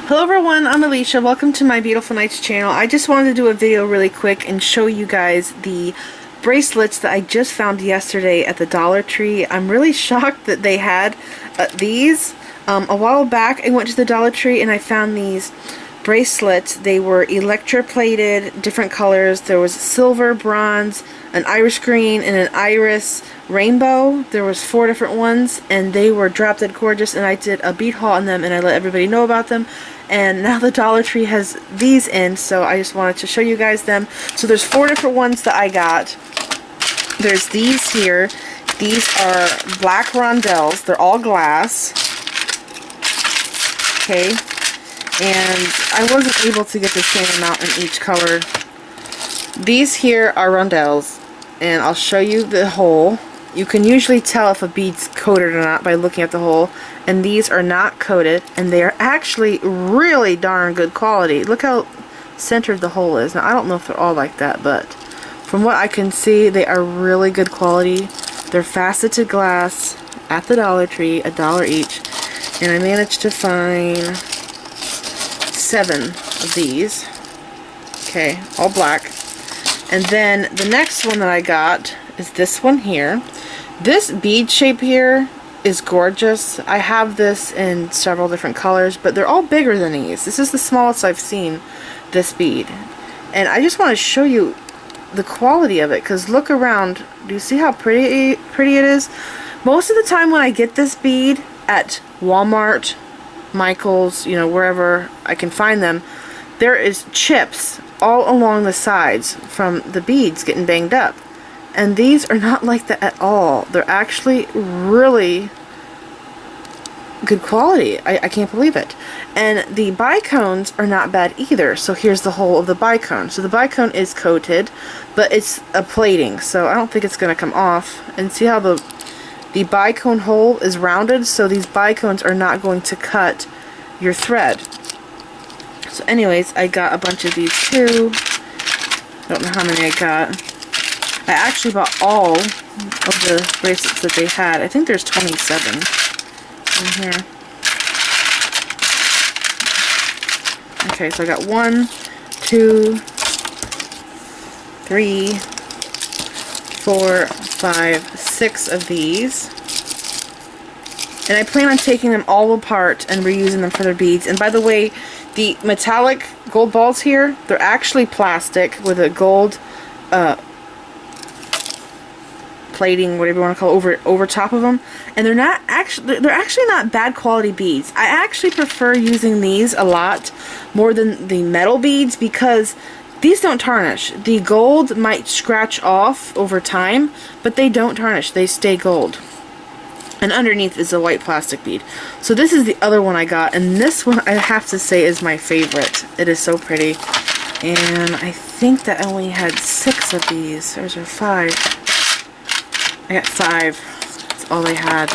Hello everyone, I'm Alicia. Welcome to my Beautiful Nights channel. I just wanted to do a video really quick and show you guys the bracelets that I just found yesterday at the Dollar Tree. I'm really shocked that they had these. A while back I went to the Dollar Tree and I found these bracelets. They were electroplated, different colors. There was silver, bronze, an iris green, and an iris rainbow. There was 4 different ones and they were drop dead gorgeous, and I did a bead haul on them and I let everybody know about them. And now the Dollar Tree has these in, so I just wanted to show you guys them. So there's 4 different ones that I got. There's these here. These are black Rondelles. They're all glass. Okay. And I wasn't able to get the same amount in each color. These here are Rondelles, and I'll show you the hole. You can usually tell if a bead's coated or not by looking at the hole, and these are not coated, and they are actually really darn good quality. Look how centered the hole is. Now I don't know if they're all like that, but from what I can see, they are really good quality. They're faceted glass at the Dollar Tree, $1 each, and I managed to find 7 of these. Okay, all black. And then the next one that I got is this one here. This bead shape here is gorgeous. I have this in several different colors, but they're all bigger than these. This is the smallest I've seen this bead. And I just want to show you the quality of it, because look around. Do you see how pretty it is? Most of the time when I get this bead at Walmart, Michael's, you know, wherever I can find them, there is chips all along the sides from the beads getting banged up. And these are not like that at all. They're actually really good quality. I can't believe it. And the bicones are not bad either. So here's the hole of the bicone. So the bicone is coated, but it's a plating, so I don't think it's going to come off. And see how the bicone hole is rounded, so these bicones are not going to cut your thread. So anyways, I got a bunch of these too. I don't know how many I got. I actually bought all of the bracelets that they had. I think there's 27 in here. Okay, so I got 1, 2, 3, 4, 5, 6 of these. And I plan on taking them all apart and reusing them for their beads. And by the way, the metallic gold balls here, they're actually plastic with a gold plating, whatever you want to call it, over top of them. And they're actually not bad quality beads. I actually prefer using these a lot more than the metal beads, because these don't tarnish. The gold might scratch off over time, but they don't tarnish. They stay gold. And underneath is a white plastic bead. So this is the other one I got, and this one I have to say is my favorite. It is so pretty. And I think that I only had 6 of these. There's 5. I got 5. That's all they had.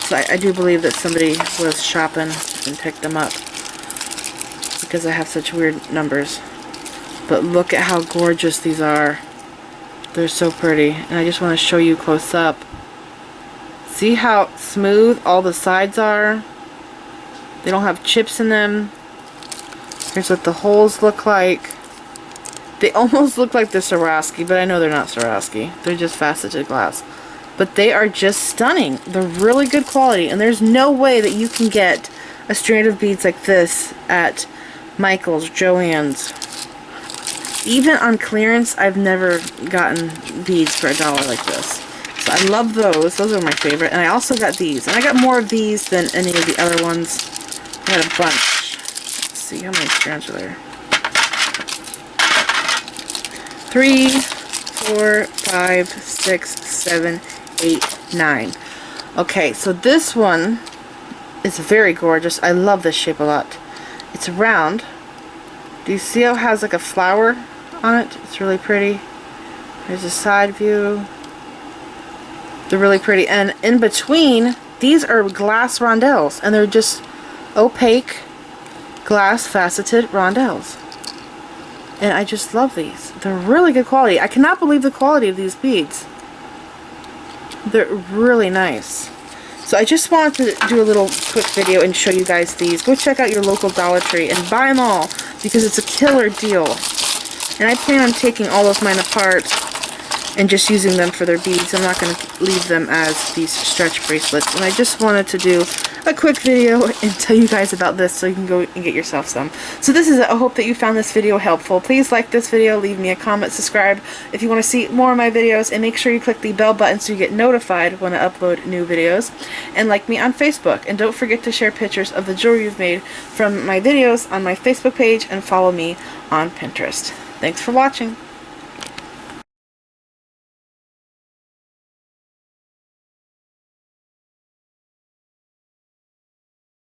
So I do believe that somebody was shopping and picked them up, because I have such weird numbers. But look at how gorgeous these are. They're so pretty. And I just want to show you close up. See how smooth all the sides are? They don't have chips in them. Here's what the holes look like. They almost look like they're Swarovski, but I know they're not Swarovski. They're just faceted glass. But they are just stunning. They're really good quality, and there's no way that you can get a strand of beads like this at Michael's, Joann's. Even on clearance, I've never gotten beads for $1 like this. So I love those. Those are my favorite. And I also got these. And I got more of these than any of the other ones. I got a bunch. Let's see, how many strands are there? 3, 4, 5, 6, 7, 8, 9. Okay, so this one is very gorgeous. I love this shape a lot. It's round. Do you see how it has like a flower on it? It's really pretty. There's a side view. They're really pretty. And in between, these are glass Rondelles, and they're just opaque glass faceted Rondelles. And I just love these. They're really good quality. I cannot believe the quality of these beads. They're really nice. So I just wanted to do a little quick video and show you guys these. Go check out your local Dollar Tree and buy them all because it's a killer deal. And I plan on taking all of mine apart and just using them for their beads. I'm not going to leave them as these stretch bracelets. And I just wanted to do a quick video and tell you guys about this so you can go and get yourself some. So this is it. I hope that you found this video helpful. Please like this video, leave me a comment, subscribe if you want to see more of my videos, and make sure you click the bell button so you get notified when I upload new videos. And like me on Facebook. And don't forget to share pictures of the jewelry you've made from my videos on my Facebook page and follow me on Pinterest. Thanks for watching.